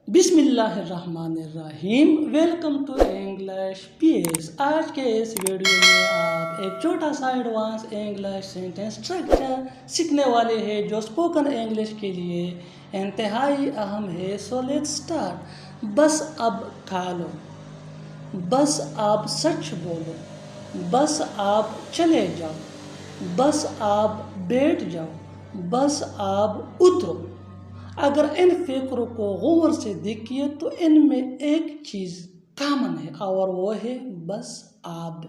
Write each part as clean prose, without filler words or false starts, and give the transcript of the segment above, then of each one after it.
बिस्मिल्लाहिर्रहमानिर्रहीम। Welcome to English PS. आज के इस वीडियो में आप एक छोटा सा एडवांस इंग्लिश सेंटेंस स्ट्रक्चर सीखने वाले हैं जो स्पोकन इंग्लिश के लिए इंतहाई अहम है। So let's start. बस अब खा लो, बस आप सच बोलो, बस आप चले जाओ, बस आप बैठ जाओ, बस आप उतरो। अगर इन फिक्रों को गौर से देखिए तो इनमें एक चीज़ कॉमन है और वो है बस आप।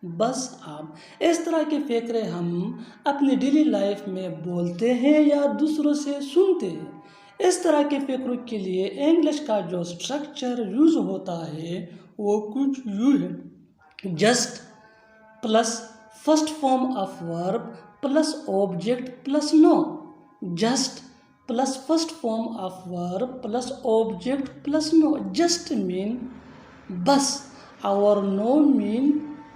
बस आप। इस तरह के फिक्रे हम अपनी डेली लाइफ में बोलते हैं या दूसरों से सुनते हैं। इस तरह के फिक्रों के लिए इंग्लिश का जो स्ट्रक्चर यूज होता है वो कुछ यूँ है: just plus first form of verb plus object plus no. Just plus first form of verb plus object plus no. Just mean bus or no mean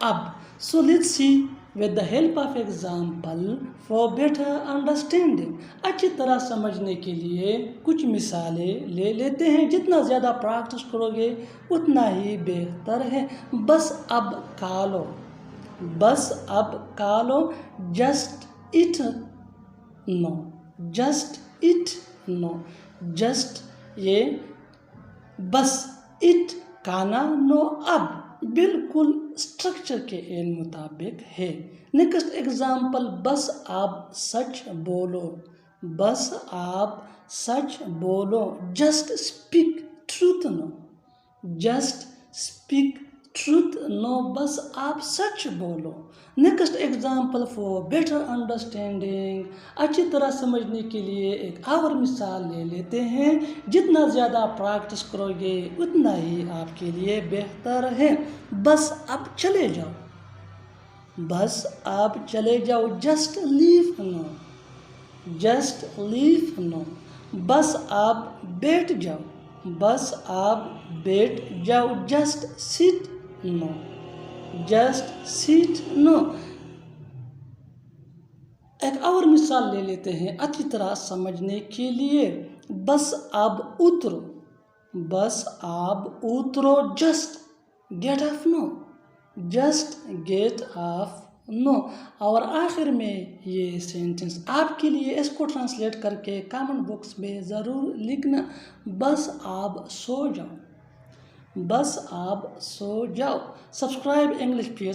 ab. So let's see with the help of example for better understanding. अच्छी तरह समझने के लिए कुछ मिसालें ले लेते हैं। जितना ज़्यादा प्रैक्टिस करोगे उतना ही बेहतर है। बस अब खा लो, बस अब खा लो। Just eat no, just eat no. Just ये बस, इट खाना, नो अब, बिल्कुल स्ट्रक्चर के मुताबिक है। नेक्स्ट एग्जाम्पल, बस आप सच बोलो, बस आप सच बोलो। Just speak truth no, just speak truth no. बस आप सच बोलो। Next example for better understanding. अच्छी तरह समझने के लिए एक और मिसाल ले लेते हैं। जितना ज़्यादा प्रैक्टिस करोगे उतना ही आपके लिए बेहतर है। बस आप चले जाओ, बस आप चले जाओ। Just leave no, just leave no. बस आप बैठ जाओ, बस आप बैठ जाओ। Just sit no, just sit no. एक और मिसाल ले लेते हैं अच्छी तरह समझने के लिए। बस आप उतरो, बस आप उतरो। Just get off no, just get off no. और आखिर में ये सेंटेंस आपके लिए, इसको ट्रांसलेट करके कमेंट बॉक्स में ज़रूर लिखना। बस आप सो जाओ, बस आप सो जाओ। Subscribe English PS